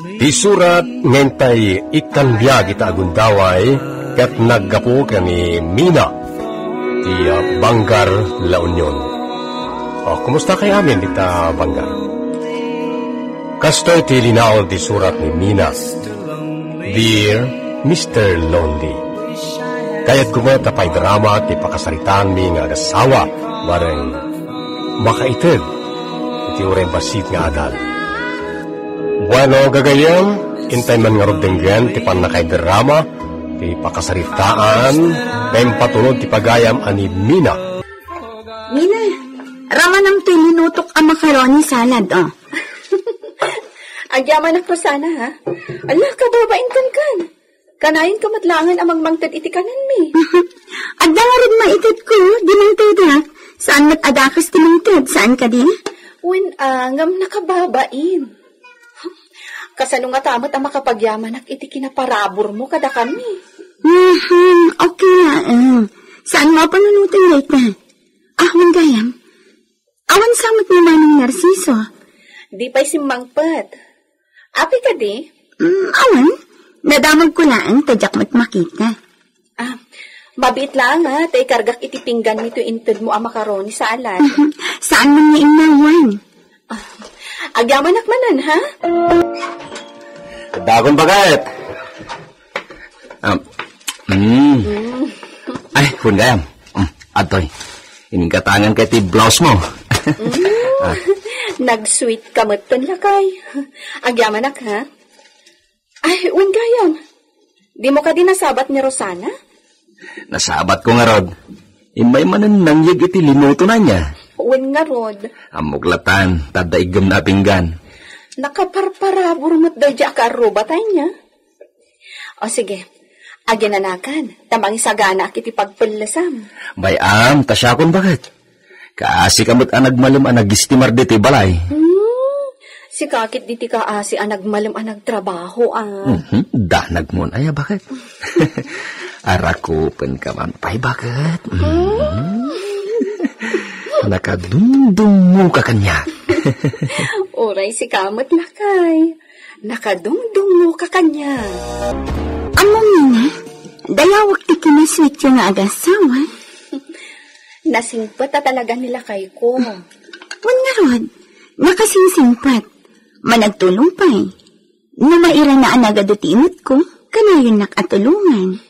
Di surat ngentay ikan biyag ita agundaway kat naggapo kani Mina ti Bangar, La Union. Kumusta kay amin ita Bangar? Kastoy ti linaw di surat ni Mina. Dear Mr. Lonely, kaya't kumata pa'y drama ti pakasaritaan mi nga agasawa bareng makaited iti ureng basit nga adal. Bueno, gagayam, intay man nga rugdenggen ti panakay drama ti pakasaritaan kayong patulog ti pagayam ani Mina. Mina, rama nang tilinutok ang macaroni salad, oh. Agyaman ako sana, ha? Allah, kababain kan. Kanayin ka matlangan amang mangtad iti kanan mi. Agda nga rin maitid ko, di mangtad, ha? Saan matadakas ti mangtad? Saan ka di? When angam nakababain. Kasano nga tamot ang makapagyaman at iti kinaparabor mo kada kami. Okay na, saan mo panunutin late na? Ahwan gayam. Awan samot ni Manong Narciso. Di pa'y simangpat. Api ka di? Awan. Nadamag ko lang, tadyak mo't makita. Mabit lang ha, tay kargak iti pinggan nito intod mo ang macaroni sa alat. Saan mo niya inawan? Agyaman akmanan, ha? Dagon bagat. Ay, hundayam. Atoy, ining katangan kay ti blouse mo. Nag-sweet kamuton lakay. Agyaman ak, ha? Ay, gayam. Di mo ka din nasabat ni Rosana? Nasabat ko nga, Rod. Imay manan nangyag iti linuto na niya. Nga, Rod. Amuglatan, tadaigam na pinggan. Nakaparparabor mo't dahi ka arubatay niya. O sige, aginanakan. Tamang isagana kiti pagpalasam. Bayam, tasyakon bakit? Kaasi kamot ang nagmalim ang nagistimar diti balay. Si kakit diti kaasi ang nagmalim ang nagtrabaho, Danag mo na, bakit? Arakupan ka man, pay bakit? Nakadumdum mo ka kanya. Oray si kamot lakay. Nakadumdum mo ka kanya. Amo Mina, dayawag ti kinasweet yung agasawa. Nasingpat talaga nila kay ko. Nga Rod, nakasingsingpat. Managtulong pa eh. Namaira na anagadutimot ko, kanayon nakatulungan.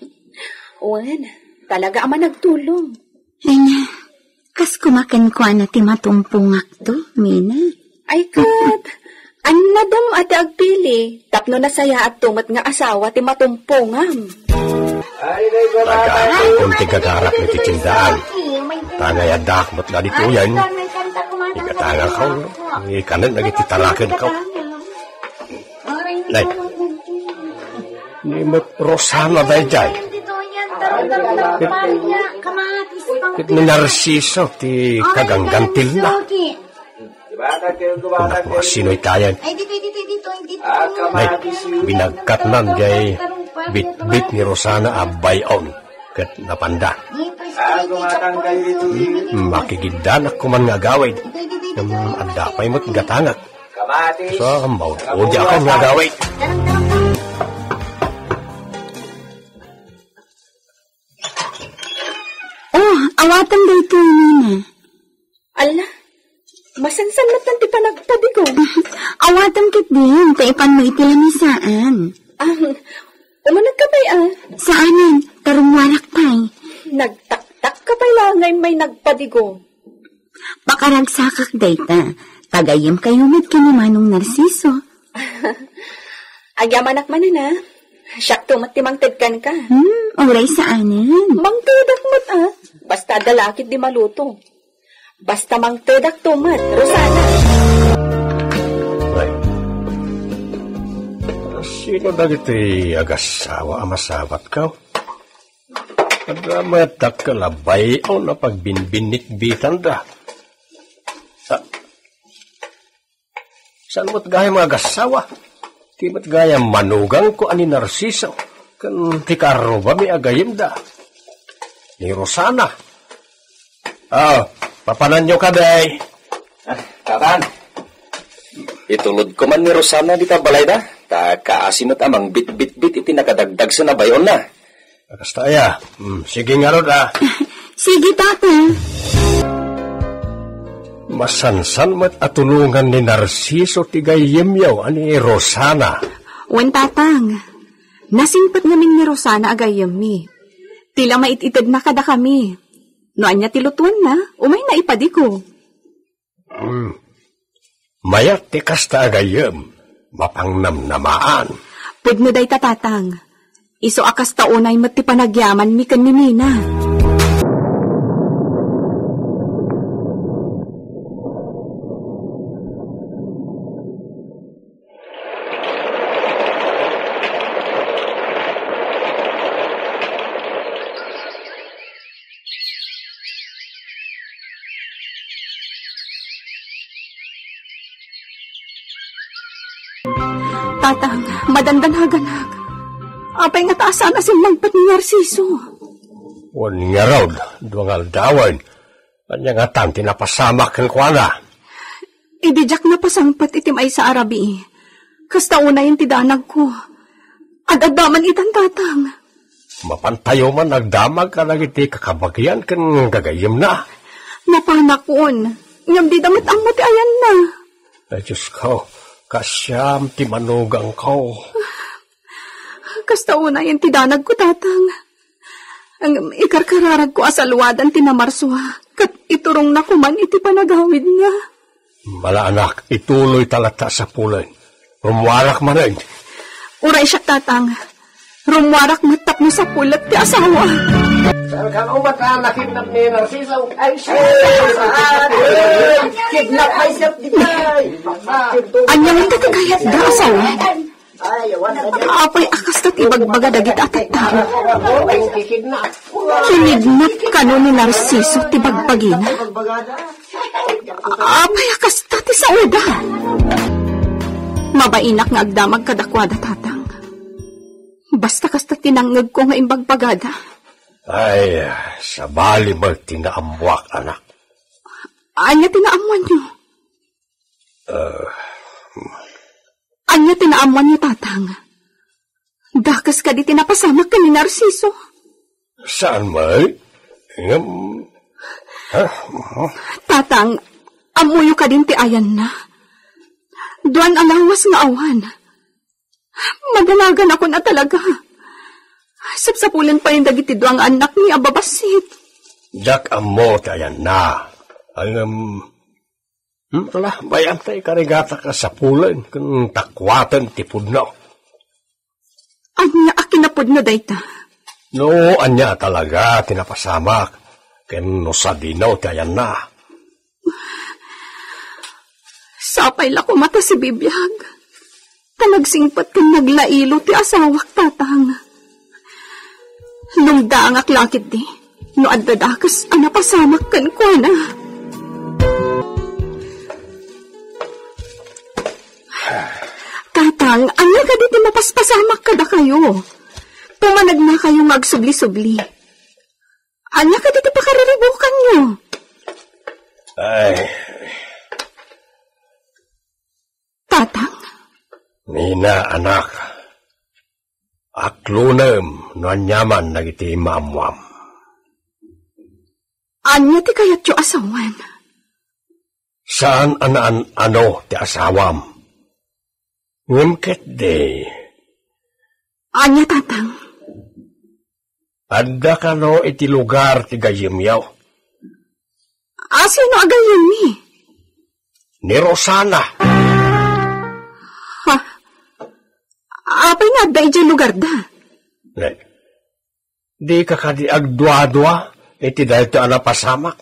Talaga ama nagtulong. Ay na, kas kumakan ko na ti matumpungak to, Mina. Ay kat, anadam at agpili, tapno na saya at tumat nga asawa ti matumpungam. Taga, kung tigagarak ni titindaan. Tangay adak, ba't na dito yan? Igatanga ka, ikanan nagititarakan ka. Nay, ni mat Rosana dahil dyan. Kit ni Narciso, ti kaganggantil na. Kunak mga sino'y kayan. Nay, binagkat nan gay bit-bit ni Rosana abayon. Kat napanda. Makigidan ako man nga gawin. Andapay mo't gatangak. So, maud-udi ako nga gawin. Awatan ba ito, Nina? Ala, masansanlat ng ti panagpabigo. Awatan kit din, taipan mo itilamisaan. Umanag ka ba'y Saanan? Tarumwarak pa'y. Nagtaktak ka ba'y langay may nagpadigo? Pakaragsakak dayta. Tagayim kayo mo't kinimanong Narciso. Agyaman akmanan ha. Siyak tumat ti mangtedkan ka. Oray saanan? Mangtedak mo't Basta dalakit di maluto. Basta mangtedak tumat, Rosana. Ay. Sino dagiti agasawa amasawat ka? Madak ka labay o na pagbinbinit-bitan da. Saan mo't gaya mga agasawa? Di mo't gaya manugang ko ani Narciso. Kan ti karo ba may agayim da? Ni Rosana. Papanan nyo ka, day. Kakan, itulod ko man ni Rosana di ta balay da. Ta kaasimot amang bit-bit-bit iti nakadagdag sa nabayon na. Basta ya. Sige nga rod Sige, tatang. Masansan mat atulungan ni Narciso ti gayemyaw ani Rosana. Wen tatang, nasingpat namin ni Rosana agayam mi. Tila maititid na kada kami. Noan niya tilutuan na, umay na ipadi ko. Mayat ti kasta agayem, mapangnamnamaan. Pudno day tatang, iso akas taunay mat ti panagyaman mi kan ni Mina. Tatang, madandanhaganag. Apay nga taasan na simangpat ni Narciso. Wan nga raw, duwangal dawan. Kanya nga tan, tinapasamak ng kuwana. Idijak na pasangpat itim ay sa Arabi. Kasta una yung tidanag ko. Agadaman itan tatang. Mapantayo man nagdamag ka lang iti kakabagyan kan gagayim na. Napanakon. Ngam di damit ang mati ayan na. Ay, Diyos ko. Kasyam ti manugang ko. Kasta una yung tidanag ko, tatang. Ang ikarkararag ko asalwadan tinamarsuha. Kat iturong na kuman iti panagawid niya. Mala anak, ituloy talata sa pulan. Rumwarak man rin. Uray siya, tatang. Rumwarak matap mo sa pulat ti asawa. Saan ka umata nakidnap ni Narciso? Ay, siya! Kidnap ay siya, digay! Anyaman ka kagayat da asawa. Apay akas tat ibagbaga dagit atat tao. Kinidnap ka no ni Narciso ti bagbagina. Apay akas tat sa uda. Mabainak nga agdamag kadakwada, tatang. Basta kasta tinangag ko nga imbagbagada. Ay, sa bali ba tinaamwak, anak? Anya tinaamuan niyo? Anya tinaamuan niyo, tatang? Dakas ka di tinapasamak ka ni Narciso. Saan may? Tatang, amuyo ka din ti ayan na. Duan alawas nga awan. Madalagan ako na talaga. Sapsapulan pa yung dagiti doang anak ni Ababasit. Jak amo tayan na. Wala, bayan tayo karigata ka sa pulan kung takwatan ti pudno. Anya akin na pudno dayta. No, anya talaga tinapasamak. Ken no sa dinaw tayan na. Sapay la ko mata si bibiyag. Tanagsingpat kang naglailo ti asawak, tatang. Nung daangak lakit di, no adadakas ang napasamak kan ko na. Tatang, anya ka dito mapaspasamak ka da kayo. Pumanag na kayo magsubli-subli. Anya ka dito pakariribukan nyo. Ay. Tatang? Mina, anak. Aklunem, no anyaman nagiti mamwam. Anya ti kayat yo asawan? Saan anaan ano ti asawam? Ngimket de. Anya, tatang? Adda ka no iti lugar ti gayimyaw. Sino agayam ni? Ni Rosana. Ha? Apay nga da iti lugar da? Di ka kadi agdwa-dwa iti dahil ito anapasamak.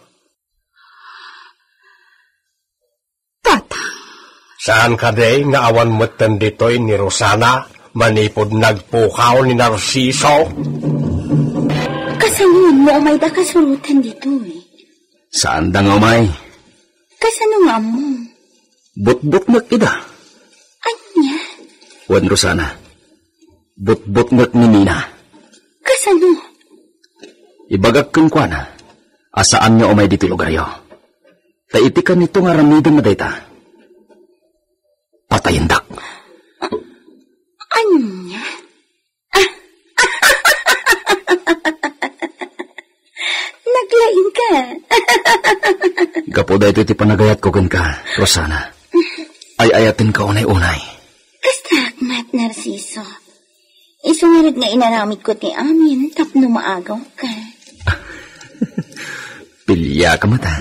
Tatang? Saan ka de nga awan matan dito'y ni Rosana manipod nagpukaw ni Narciso? Kasanuan mo umay da kasurutan dito eh. Saan da nga umay? Kasano nga mo? But-but ngak ida. Anya? Wan Rosana. But-but ngak ni Mina. Kasano? Ibagak kun kwa na. Asaan nga umay dito lugar yo. Taitikan nito nga ramidan na dayta. Patayin dak. Anya? Naglain ka. Gapo da ito iti panagayat ko ken ka, Rosana. Ay ayatin ka unay-unay. Kastakmat, Narciso. Isungarad nga inaramid ko ti amin, tapno maagaw ka. Pilya ka mata.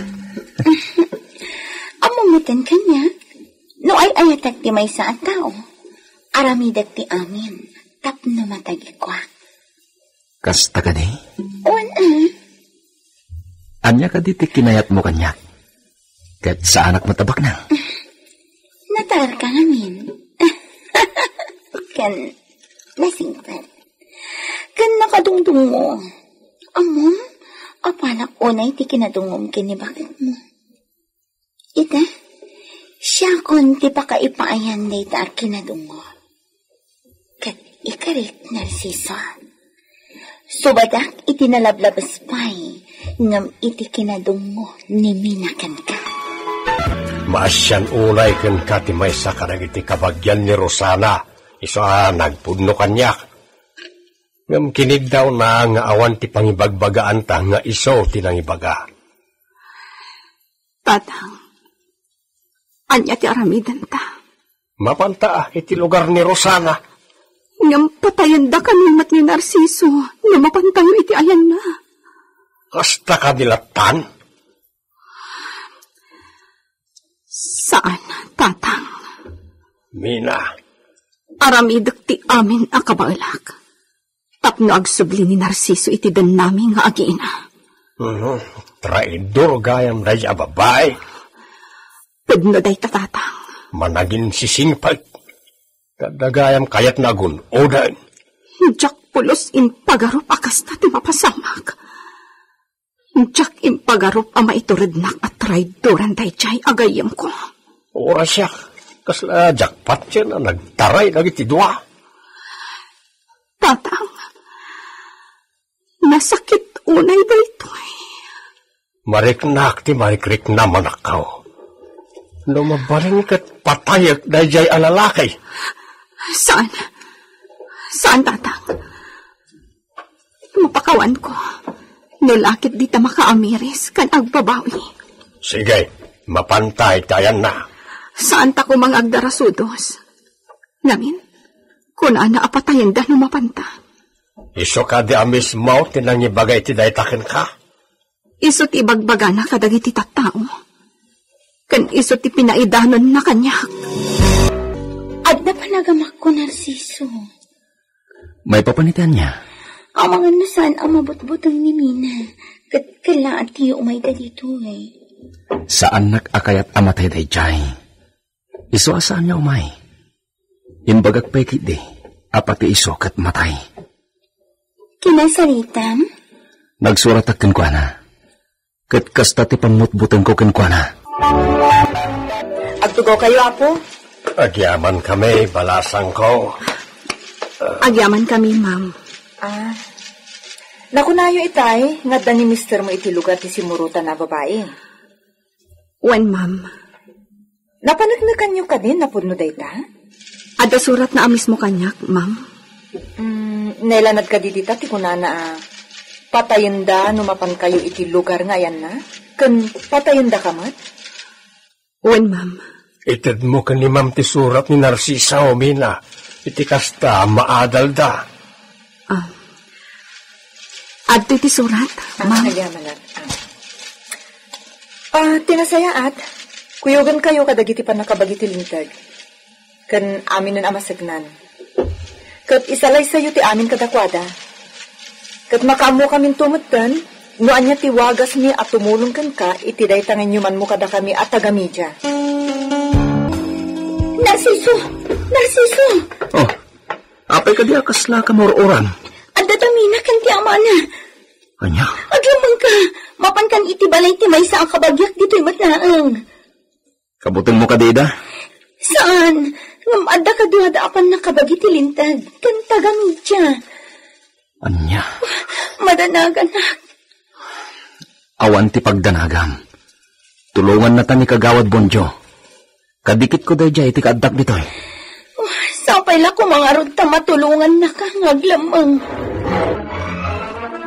Amungutan ka niya. No ay ayatak ti may sa tao. Aramidag ti amin, tapno matagi kwa. Kasta ka di? Wan Anya ka di ti kinayat mo kanyak. Kat sa anak matabak na. natar ka namin. Kan, nasingpan. Kan nakadungdung mo. Amon, apanak unay ti kinadungom kini bakit mo. Ita, siya kon ti pakaipaayan na itaar kinadungo. Kat ikarit, Narciso. Subadak iti nalablabas pa'y ngam iti kinadungo ni minakan ka. Maasyan unay ken katimay sa karag iti kabagyan ni Rosana. Isa nagpudno kanyak. Ngam kinig daw na nga awan ti pangibagbagaan ta nga iso tinangibaga. Tatang, anya ti aramidan ta. Mapanta iti lugar ni Rosana. Ngam patayan da kanimat ni Narciso, nga mapantayo iti ayan na. Kasta ka dilatan. Saan, tatang? Mina, Aramidak ti amin a kabalak. Tapno agsubli ni Narciso iti dan namin nga agina. traidor gayam day a babae. Pudno day tatatang. Managin sisingpag. Kadagayam kayat nagun odan. Jak pulos in pagarup akas na ti mapasamak. Jak in pagarup ama ituridnak at traidoran day chay agayam ko. Ora siya. Kasla jakpat siya na nagtaray nagiti dua. Tatang, nasakit unay ba ito eh. Mariknak ti marikrik na manakaw. No mabaling kat patayak na jay alalakay. Saan? Saan, tatang? Mapakawan ko. Nulakit di ta makaamiris kan agbabawi. Sige, mapantay tayan na. Saan ta ko mga agdarasudos? Ngamin, kunana apatayan da lumapanta. Iso ka di amis mo tinangibagay ti daytakin ka. Isot ibagbaga na kadagiti tattao. Kan isot ipinaidanon na kanyak. At na panagamak ko, Narciso. May papanitan niya. Ang mga nasan ang mabutbutang ni Mina. Kat kailangan tiyo umay da dito eh. Saan nakakayat amatay day jay? Iso asaan niya umay? Imbagak pekit di, apati iso kat matay. Kinasaritam? Nagsurat at kenkwana. Kat kasta ti pamutbutan ko kenkwana. Agtugaw kayo, Apo? Agyaman kami, balasang ko. Agyaman kami, ma'am. Nakunayo itay, nga da ni mister mo iti lugar ti simurutan na babae. Wen, ma'am. Napanagnagan nyo ka din, napudno day ta? Ada surat na amis mo kanyak, ma'am. Nelanad ka didita, ti kunana patayin da, numapan kayo iti lugar nga yan na? Kan patayin da ka mat? Wen, ma'am. Itid mo ka ni Ma'am ti surat ni Narcisa o Mina. Iti kasta maadal da. Adto iti surat, ma'am. Ayaman tinasayaat. Kuyogan kayo kadagiti pa nakabagiti lintag. Kan amin nun amasagnan. Kat isalay sayo ti amin kadakwada. Kat makamo kamin tumutan, noan niya tiwagas mi at tumulong kan ka, itiday tangan man mo kada kami at tagamidya. Narciso! Narciso! Oh, apay ka di akasla ka mororan. Ang datamina kan ti amana. Anya? Aglamang ka. Mapan kan iti balay ti may sa akabagyak dito'y matlaang. Kabutang mo ka di da? Saan? Ngam adda ka duhadaapan na kabagi ti lintag. Kan tagamidya. Anya? Madanagan na. Awan ti pagdanagam. Tulungan na ta ni kagawad Bonjo. Kadikit ko day jay iti kaaddak ditoy. Sapay la ko mga rod ta matulungan na ka ngaglamang.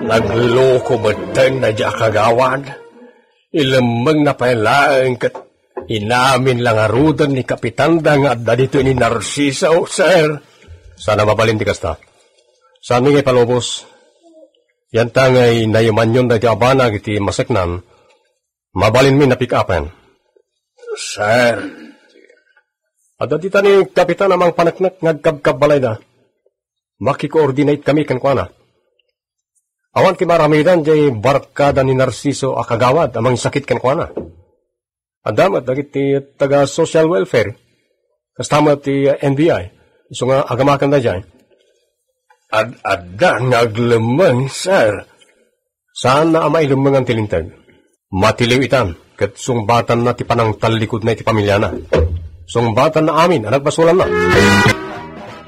Nagloko batang na diya kagawad. Ilamang na pailaang kat inamin lang arudan ni Kapitanda nga adda dito ni Narciso, sir. Sana mabalin di kasta. Saan ngay palubos? Yan tangay nayuman yun na di abana iti maseknan. Mabalin mi na pick-upen. Sir. Adda dita ni Kapitan amang panaknak ngagkabkabalay na. Makikoordinate kami kan kuana. Awan ki maramidan jay barkada ni Narciso akagawad amang sakit kan kuana. Adamat dagiti taga social welfare. Kastama ti NBI. Iso nga agamakan da jay. Adda ngaglemang, sir. Saan na amay lumangan tilintag? Matiliw itan, kat sungbatan na ti panang talikod na iti pamilya na. Sungbatan na amin, anak basulan na.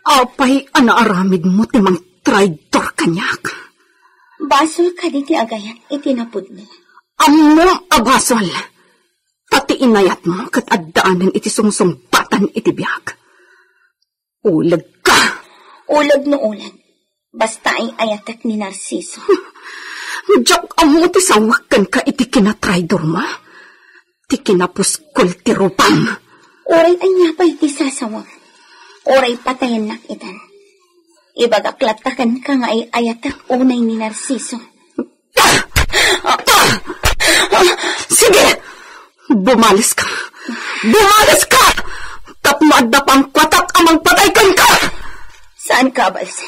Apay, anaaramid mo timang traidor kanyak. Basol ka di ti agayan, itinapod mo. Among abasol. Pati inayat mo kat addaanan iti sungsumbatan iti biyag. Ulag ka. Ulag no ulag. Basta ay ayatak ni Narciso. Diyak amo ti sawakan ka iti kinatraidor mo. Ti kinapuskol ti rupang. Oray ay niya pa iti sasawang. Oray patayan nak itan. Ibagaklatakan ka nga ay ayatak unay ni Narciso. Sige! Bumalis ka! Bumalis ka! Tapmadda pang kwatak amang pataykan ka! Saan ka, Balsen?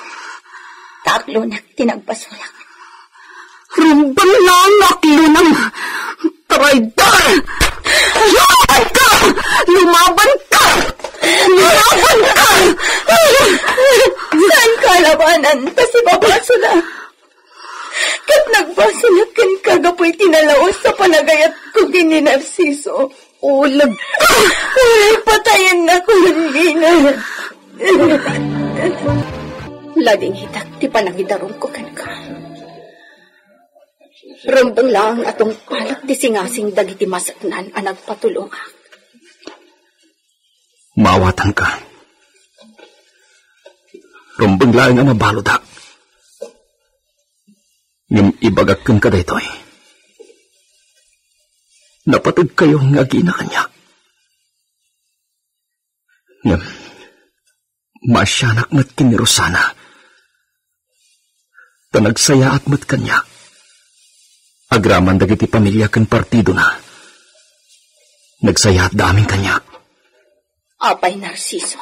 Taklo na tinagpasulak. Rumbang lang aklo ng traidor! Lumaban ka! Lumaban ka! Lumaban ka! Saan ka labanan? Kasi babasula. Kat nagbasulat kan kagapoy tinalaos sa panagayat ko ni Narciso. Ulag ka! Ay, patayan na ko hindi na. Lading hitak ti panagidarong ko kan ka. Rambang lang atong palak ti singasing dagiti masaknan ang nagpatulungak. Maawatan ka. Rambang lang ang mabalodak. Ngam ibagak kang ka daytoy. Napatag kayo ng agina kanya. Ngam, masyanak mat kin ni Rosana. Tanagsaya at mat kanya. Agraman dagiti pamilya kan partido na. Nagsaya at daming kanya. Apay Narciso.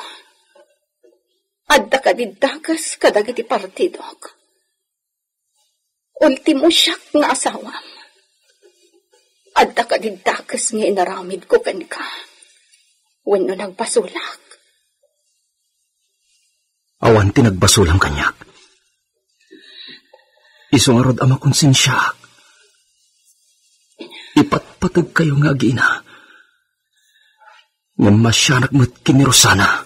Adda ka didagas kadagiti partidok. Ultimo siyak nga asawa. Adda ka didagas nga inaramid ko kan ka. Wano nagbasulak. Awan tinagbasulang kanya. Isungarod ama konsensya. Ipatpatag kayo nga agina. Nga masyanak mo't kini Rosana.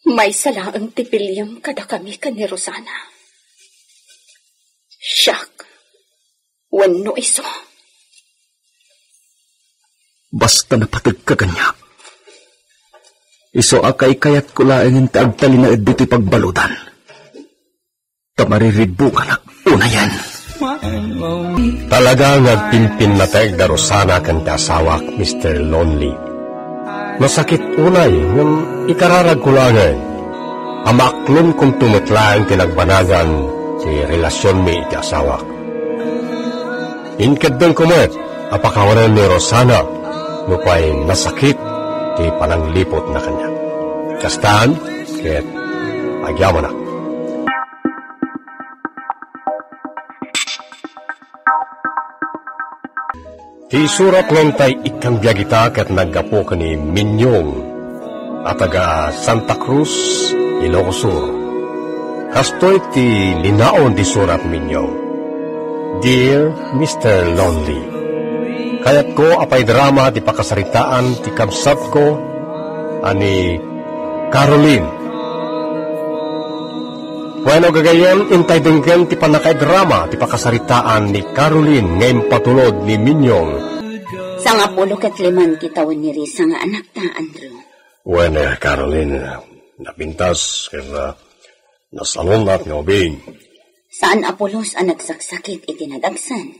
May salaang tipilyam kada kami ka ni Rosana. Siyak. Wano iso. Basta napatag ka kanya. Iso akay kayat kulaangin taagtali na dito'y pagbaludan. Tamariribu ka na una yan. Talaga nagpimpin na tayo da Rosana kan kasawak, Mr. Lonely. Masakit unay, ng ikararag kulangan. Amaklon kung tumutlaan tinagbanagan si relasyon mi iti asawak. Inkadang kumet, apakawanan ni Rosana, nupay nasakit ti pananglipot na kanya. Kastaan, ket agyaman na. Ti surat ngentay ikang biyagita ket naggapo ka ni Minyong at taga Santa Cruz, Ilocos Sur. Kastoy ti linaon di surat Minyong. Dear Mr. Lonely, kayat ko apay drama ti pakasaritaan ti kabsat ko ani Caroline. Bueno gagayon, intay denggan ti panakay drama ti pakasaritaan ni Caroline ngayon patulod ni Minyong. Sa nga 15 kitaw ni Risa nga anak ta, Andrew. Bueno, Caroline, napintas kaya nasalunat nga ubing. Saan Apolos ang nagsaksakit itinadagsan?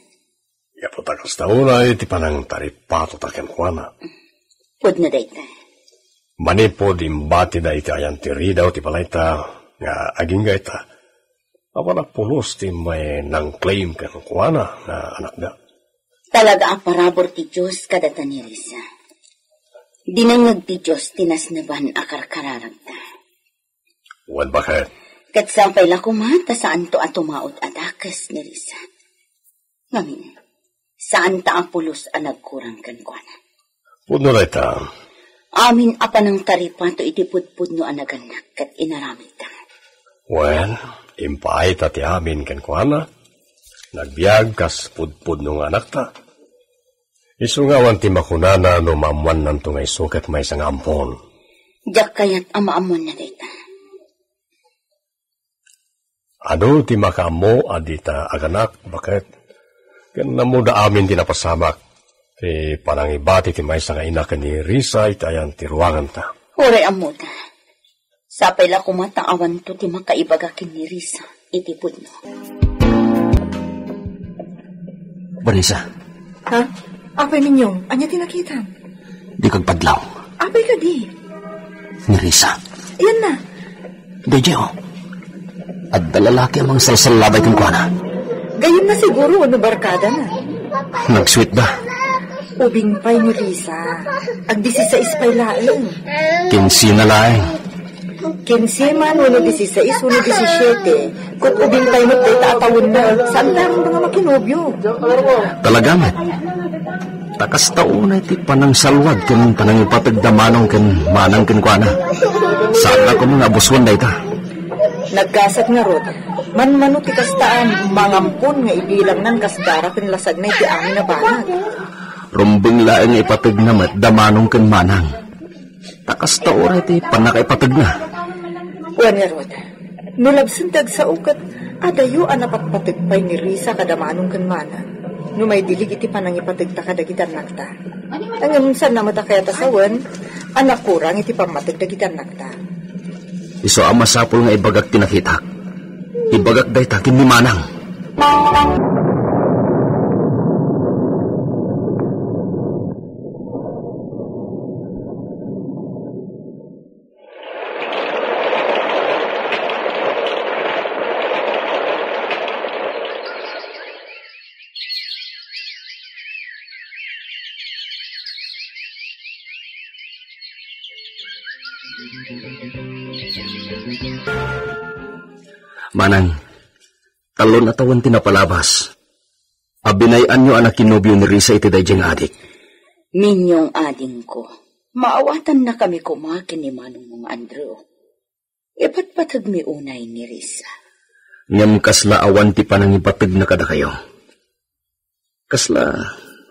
Yapatakas tauna iti panang taripato taken kuana. Pud na dayta. Manipod imbati da iti ayan tiridaw ti palayta nga aging gaita. Awan Apolos ti may nang claim kan kuana na anak da. Talaga ang parabor ti Diyos kadata ni Risa. Dinangag ti Diyos tinasnaban akar kararagta. Wan bakit? Kat sampay la kumata saan to atumaot adakas ni Risa. Ngamin, saan ta Apolos ang nagkurang kan kuana? Pudno na ita. Amin apa ng taripato iti pudpud no anaganak kat inaramid ta. Well, impay ta ti amin kan kuana. Nagbiag kas pudpud no anak ta. Isungawan ti makunana no mamuan nanto nga isukat may isang ampon. Diyak kayat amaamon na dayta. Ano ti makamo adita aganak bakit? Kan namuda amin ti napasamak. Ti panangibati ti may isang inakan ni Risa itayan ti ruangan ta. Ure amuda. Sapay la kumata awan to ti makaibagakin ni Risa iti pudno. Vanessa, Ha? Apay minyong, anya tinakitan? di kag padlaw. Apay ka di. Ni Risa. Yan na. DJ, oh. At dalalaki amang salsalabay kang kuana. Gayon na siguro, ano barkada na. Nag-sweet ba? Ubing pay ni Risa. Ag 16 pay laing. 15 na laing. 15 man, 16, 17. Kut ubing pay mo tayo taatawin na. Saan naroon mga makinobyo? Talaga, met. Takas taon na iti panang salwad kan panang ipapagdamanong kan manang kan kuana. Saan ako mga buswan na ita? Nagkasat nga rod. Man-mano ti kastaan, mangampon nga ibilang nan kasdara pinlasag na iti amin na banag. Rumbeng laing ipapig namat damanong kan manang. Takas taon na iti panakaipapig na. Wan nga rod. Nulabsan tag sa ukat, adayo anapatpatagpay ni Risa kadamanong kan manang. No may dilig iti panang ipatagta kadagitan nakta. Ang unsan na matakayata sawan, anak kurang iti pamatagdagitan nakta. Iso ang masapol nga ibagak tinakitak. Ibagak day takin ni manang. Manang, talon atawan tinapalabas. Abinayan nyo anak kinobyo ni Risa iti dayjeng adik. Minyong ading ko, maawatan na kami kumakin ni Manong mong Andrew. Ipatpatag mi unay ni Risa. Ngam kasla awan ti panangipatag na kada kayo. Kasla,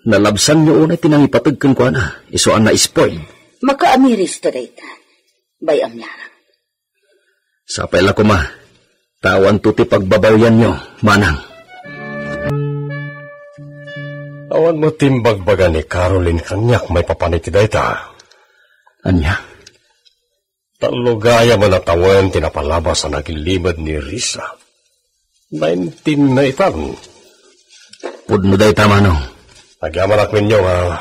nalabsan nyo unay tinangipatag kan kwa na. Isoan na ispoy. Makaamiris to dayta. Bayam larang. Sapay la ko ma. Tawan to ti pagbabawyan nyo, manang. Awan mo timbagbaga ni Caroline kanyak may papaniti dayta. Anya? Talugaya man atawan tinapalabas sa nagilimad ni Risa. 19 na itan. Pudno dayta, manong. Nagyaman akwin nyo nga.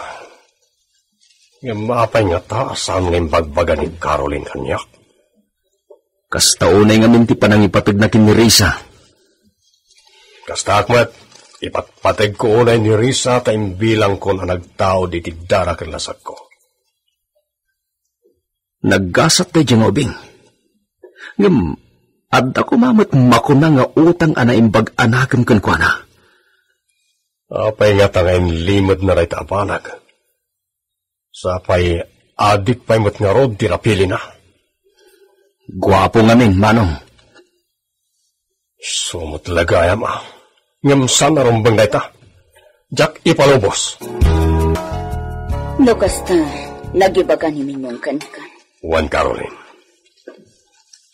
Nga maapay nga taasan ng bagbaga ni Caroline kanyak. Kasta unay nga minti panangipatag na kin ni Risa. Kasta akmat, ipatpatag ko unay ni Risa tayong bilang ko na nagtao di tigdara kanlasag ko. Naggasat tayo dyan obing. Ngam, adda ko mamat makuna nga utang anaimbag anakan kan kwa na. Apay nga tangayin limod na ray taapanag. Sapay adik pa'y mat nga rod tirapili na. Gwapo nga min, manong. Sumot lagayam ah. Ngam saan narumbang na ita? Jack ipalubos. No kasta, nagibaga ni Minyong kanikan. Juan Caroline.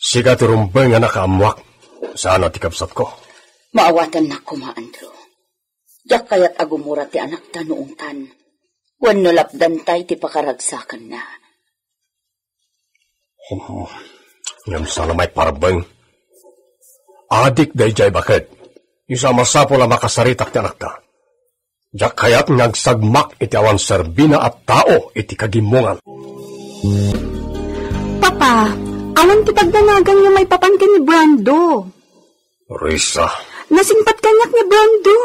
Siga tirumbang nga nakaamuak. Saan natikapsat ko? Maawatan na ko, Ma Andrew. Diyak kayat agumura ti anak ta noong tan. Wan nalapdan tay ti pakaragsakan na. Ngam sana may parbeng. Adik day jay bakit? Isa masapol ang makasaritak ti anak ta. Diyak kaya't ngagsagmak iti awan serbina at tao iti kagimungan. Papa, awan ti pagdanagan yung may papangkin ni Brando. Risa, Nasingpat kanyak ni Brando.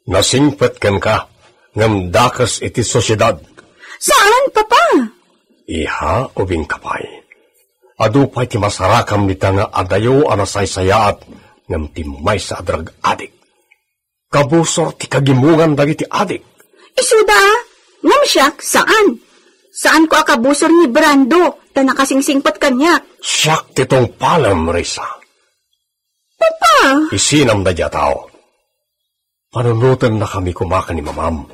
nasingpet ken ka. Ngam dakas iti sosyedad. Saan, Papa? Iha ubing kapay. Adupay ti masarakam nita nga adayo anasaysayaat ngam timay sa adrag adik. Kabusor ti kagimungan dagiti adik. Isuda, ngam siyak, saan? Saan ko akabusor ni Brando, ta nakasingsingpat kanyak? Siyak titong palam, Risa. Papa! Isinam na dya tao. Panunutan na kami kumakan ni mamam.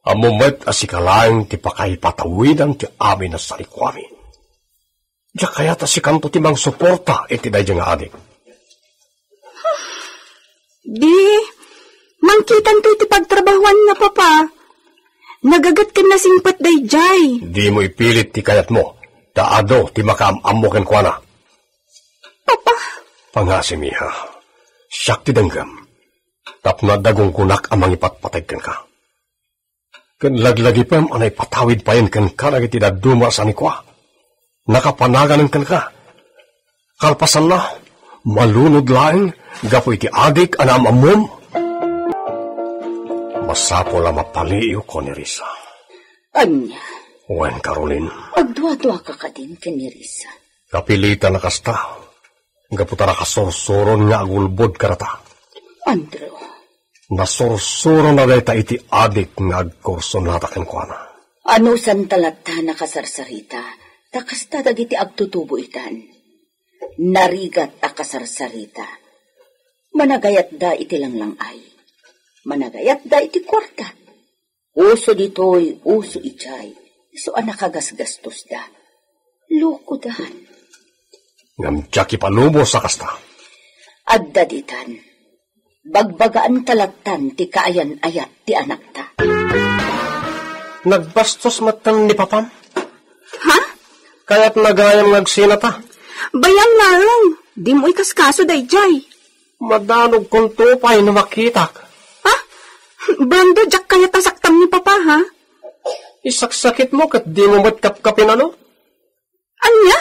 Amumet asikalaeng ti pakaypatawidan ti amin na sarikwami. Diya kaya tasikanto ti mang suporta iti dahi nga adik. Di, mangkitan ko iti pagtrabahuan na, Papa. Nagagat ka na singpat dayjay. Di mo ipilit ti kayat mo. Daado ti makaamamo ken kuana. Papa. Pangasim iha. Siyak ti danggam. Tapna dagong kunak amang ipatpatay ken ka. Ken laglagi pam anay patawid payen ken ka nagiti daduma sa nikwa. Nakapanagan ken ka. Kalpasan na, malunod laeng, gapo iti adik anam amom. Masapo la mapaliyo ko ni Risa. Anya, Wen Caroline. agdwa-dwa ka din ka ni Risa. Kapilitan na kasta. Gaputa na kasorsoron nga agulbod karata. Andrew, Nasorsoron na dayta iti adik nga agkorson lataken ko na. ano san talata nakasarsarita, takasta dagiti agtutubo itan. Narigat a kasarsarita. Managayat da iti lang ay. Managayat da iti kwarta. Uso ditoy, uso ichay. So anakagasgastos da. Loko dahan. Ngam tiyaki panubo sa kasta. Adda ditan. Bagbagaan talatan ti kaayan-ayat ti anak ta. Nagbastos matan ni papam. Ha? Kaya't nagayang nagsinata. Bayang lang. Di mo ikaskaso dayjay. Madanog kong tupay na makitak. Ha? Brando, jak kaya tasaktam ni Papa, ha? Isaksakit mo kat di mo matkapkapin ano? Anya?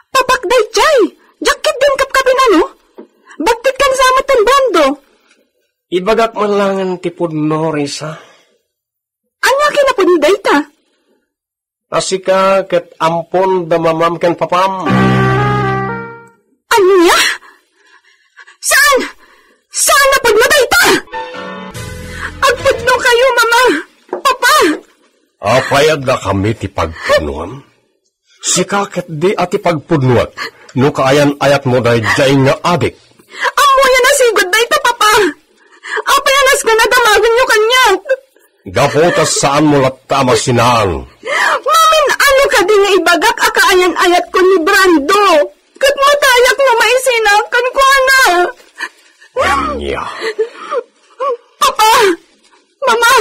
Papak dayjay. Jakit din kapkapin ano? Bakit kang samat ng Brando? Ibagak man lang ang tipod no, Risa. Anya kinapod ni dayta? Asika kat ampon da mamam ken papam. Anya? Saan? Saan napod mo dayta? Agpudno kayo, Mama. Papa. Apayad na kami ti pagpunuan. Sika kat di ati pagpunuat. No kaayan-ayat mo dahi jay nga adik. Amo yan nasigod dayta, Papa. Apayanas ka na damagin nyo kanya. Gapotas saan mo latama sinaan. Mamin, ano ka din nga ibagak akaayan-ayat ko ni Brando? Kat matayak mo maisinakan ko, ana. Anya. Papa! Mama!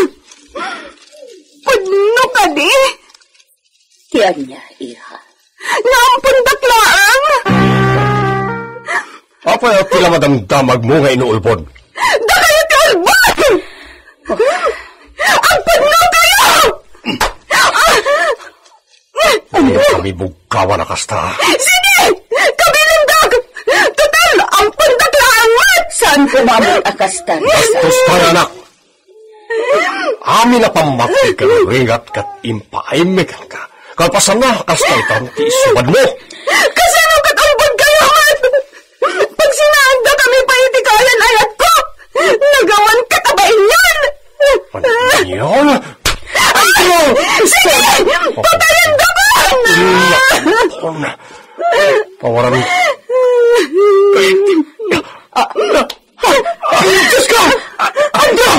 Pudno ka di? Tiyan niya, iha. Naampun daklaan! Apayat tila madamdamag mo nga inuulpod. Da kayo ti ulbod! Ang pudno kayo! Hindi kami bugawa na kasta. Sige! Kabilindag! Total, ampun daklaan! Saan kumamay akasta, Risa? Bastos pa anak. Amin na pamatay ka ng ringat kat impaimikan ka. Kalpasan na, kasta itang tiisubad mo. Kasi nagkatulbod kayo, man! Pag sinaanda kami pa itikalan ayat ko, nagawan katabain yan! Ano yun? Ano? Sige! Patayin daban! Pawaran. Diyos ka! Ando!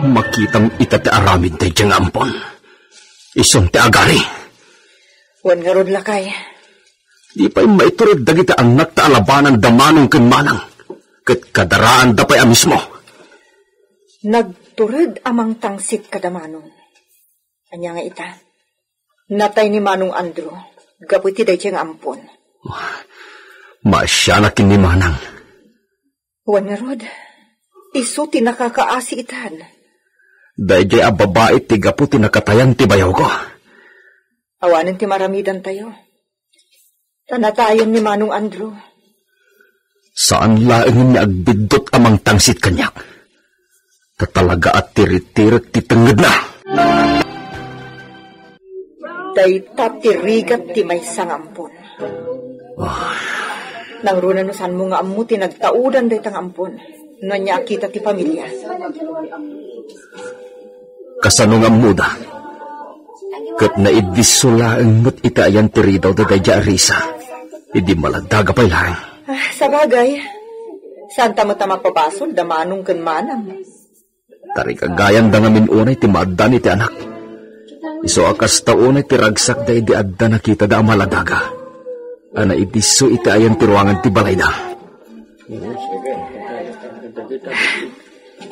Makitang itati aramid tayo diyang ampon. Isong ti agari. Wan nga rod lakay. Di pa'y maiturod dagita ang nagtaalabanan damanong kanmanang. Kat kadaraan da pa'y amismo. Nagtured amang tangsit kadamanong. Anya nga ita, natay ni Manong Andrew, gaputi day siyang ampon. Masya na kin ni Manang. Wan nga Rod, iso ti nakakaasi itan. Dahil a babae ti gaputi nakatayan ti bayaw ko. Awanin ti maramidan tayo. Tanatayon ni Manong Andrew. Saan laing niya agbidot amang tangsit kanyak? Tatalaga at tirit-tirit ti tenged na. Dayta tirigat ti may sangampon. Nang runanusan mo nga amu ti nagtaudan day tangampon. No niya kita ti pamilya. Kasano nga muda? Kat na idisulaang mo't itaayan tiridaw da dayja arisa. Idi maladaga pa'y lang. Sa bagay, saan tamo-ta magpapasol, damanong kan manam. Tari kagayan da nga minunay ti maaddan iti anak. Iso akas taunay ti ragsak da idi adda nakita da maladaga. Ana idiso itaayan ti ruangan ti balay da.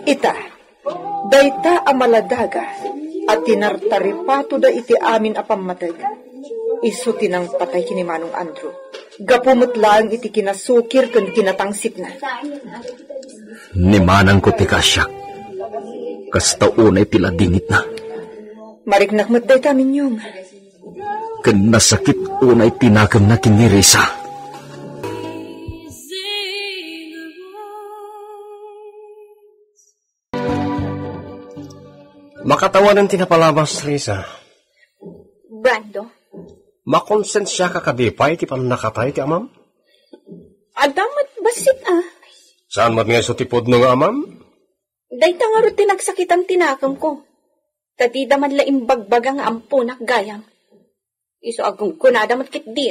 Ita, dayta amaladaga at tinartaripato da iti amin apamatay. Iso tinang patay kini Manong Andrew. Gapumot lang iti kinasukir kun kinatangsit na. Ni Manang ko ti kasyak. Kasta unay tila dingit na. Mariknakmat dayta minyong. Kan nasakit unay tinakam na kinirisa. Makatawanan tinapalabas, Risa. Brando? Makonsensya ka kadipay ti panakatay ti amam? Adamat basit Saan mat nga sutipod no nga amam? Dayta nga ro tinagsakitan tinakam ko. Tatida man laing bagbagang ampunak gayam. Iso agong kunadamat kit di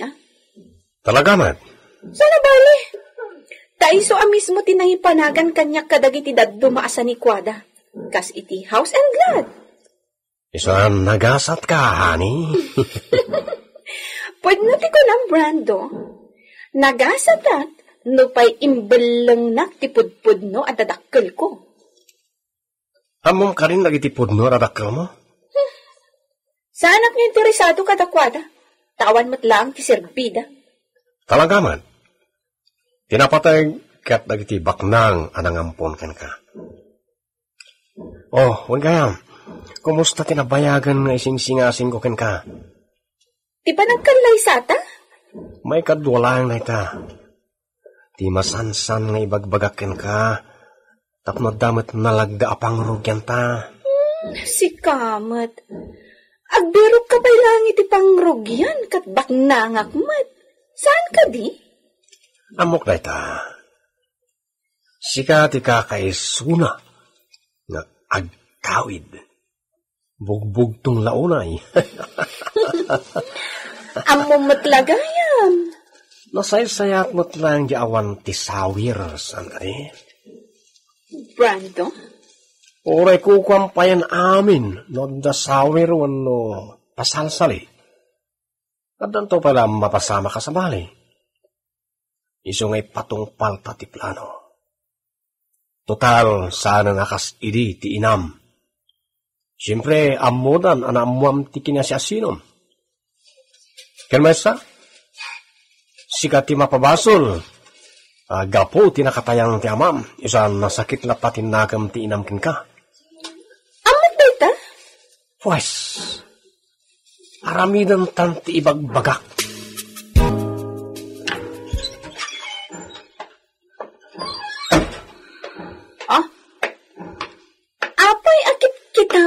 Talaga man? Sana bali. Taiso mismo tinahipanagan kanyak kadagiti daddo maasa ni Kwada. Kas iti house and glad. Isan nagasat ka, honey? Pwede na ti ko lang, Brando. Nagasatat, no pa'y imbelang na tipudpud no at dadakkel ko. Amom ka rin nagitipod no radakkel mo? Saanak niyo interesado kadakwada. Tawan mo't lang ti serbida. Talaga man? Tinapatay kat nagiti baknang anangampon ken ka. Oh, huwag kaya. Kumusta tinabayagan nga ising-singasing ko ken ka? Di ba nagkalay sata? May kadwalang na ita. Di masansan nga ibagbagak ken ka. Tapno damat nalagda apang rugyan ta. Si Kamat. Agbirok ka ba'y lang iti pangrugyan kat baknangak mat. Saan ka di? Amok na ita. Sika ti kakaisuna. Nga agkawid. Bugbog tong launay. Amo matlagayam. Nasaysayat mo't lang di awan ti sawir. Saan ka di? Brando? Oray ko kwampayan amin. No da sawir wano pasalsali. At danto pala mapasama ka sa bali. Iso nga'y patungpal ti plano. Total, sana nakas idi ti inam. Siyempre, amodan, anamuam ti kinasyasinom. Kalmaysa, sika ti mapabasol. Gapo, tinakatayang ti amam. Isan nasakit na patinagam ti inamkin ka. Amat data? Pues, aramidan tan ti ibagbagak.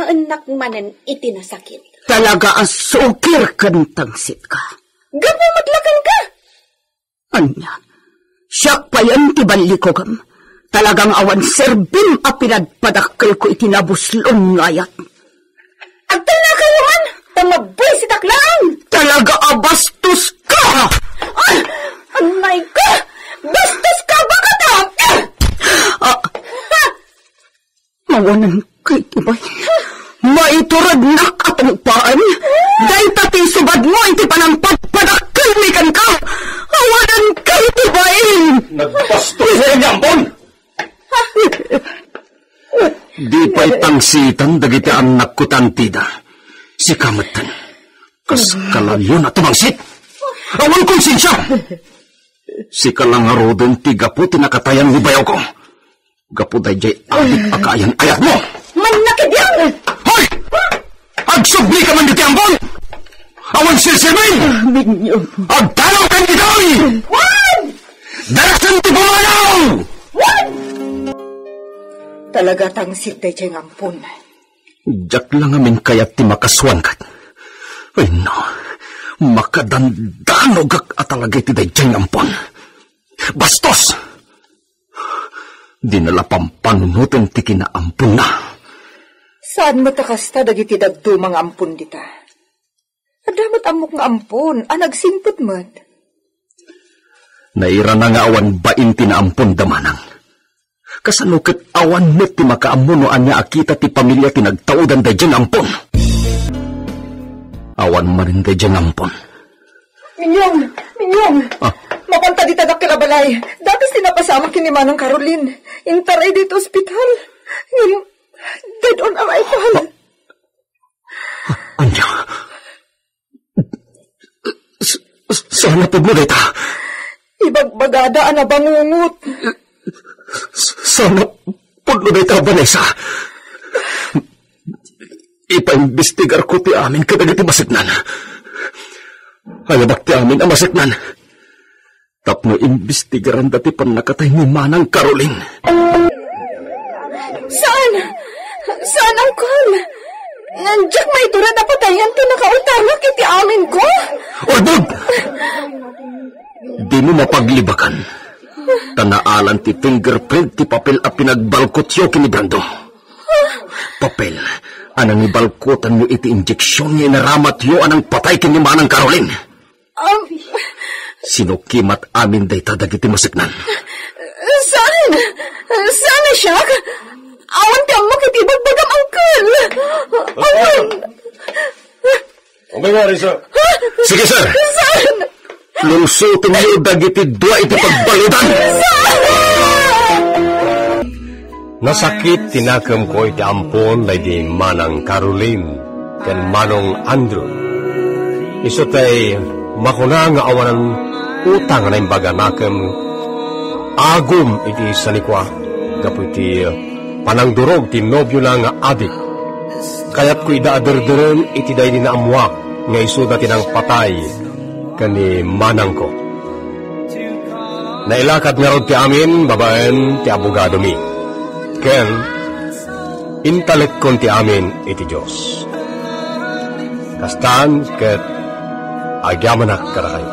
Anak manan itinasakit. Talaga asukir kantangsit ka. Gapo matlakan ka? Anya, siyak pa yan tibali ko gam. Talagang awan serbim a pinadpadakkel ko itinabuslon ngayat. Agtal na kayo man! Tamaboy si taklang! Talaga abastos ka! My God! Bastos ka ba ka Mawanan kay tibay. Maiturad na katong paan. Dahil pati subad mo, iti panang pagpadakilmikan ka. Awanan kay tibayin. Nagpasto sa yampon. Di pa'y tangsitan dagiti anak ko tantida. Si kamatan. Kas kalalyo na tumangsit. Awan konsensya. Si kalangarodon ti gapu tinakatayan ni bayaw ko. Gapu dayjay adik akayan ayat mo. Manakid yan! Hoy! Agsubli ka man dito ang bon! Awan sirsimin! Minyong. Agtalaw kan itoy! Juan! Darasan ti pumanaw! Juan! Talaga tangsit day siya ngampun. Diyak lang amin kayat ti makaswan kat. Ay no, makadandanog at talagay ti dayjay ngampon. Bastos! Dinala pampanunutan ti kinaampun na. Saan matakasta dagiti dagdo mga ampun dita? Adamat amok nga ampun, nagsimpot mat. Naira na nga awan bain ti naampun damanang. Kasanukit awan met ti makaamuno anya akita ti pamilya ti nagtaudan dayjay ampun. Awan manin dayjay ampun. Minyong! Mapanta di tadak kirabalay. Datas tinapasama kini Manang Caroline. Intaray dito ospital. Dead on arrival. Anya? Sana po mo dita? Ibagbagada na bangungot. Sana po mo dita, Vanessa? Ipaimbestigar ko ti amin kadagiti masiknan. Alabak ti amin ang masiknan. Tapno imbestigaran dati pan nakatay ni Manang Caroline. Saan? Saan ang call? Nandiyak may tura na patayan to nakautamak iti amin ko? Orbog! Di mo mapaglibakan. Tanaalan ti fingerprint ti papel a pinagbalkotyo kini Brando. Papel, anang ibalkotan mo iti injeksyon niya inaramat yo anang patay kini Manang Caroline. Sinukimat amin dayta dagiti masiknan. Saan? Saan na siya? Awan ti amok iti bagbagam angkal. Awan! Okay nga, Risa. Sige, sir. Saan? Lungsutin niyo dagiti dua iti pagbaludan. Nasakit tinakam ko iti ampon lay di Manang Caroline ken Manong Andrew. Iso tay makuna nga awanan utang na imbaga nakam agum iti sanikwa gapu iti panangdurog ti nobyo na nga adik. Kayat ko idaaderderan iti day ni naamwak nga iso dati ng patay kani Manang ko. Nailakad nga rod ti amin babaen ti abogado mi. Ken intalek kon ti amin iti Diyos. Kastan ket agyamanak karakay.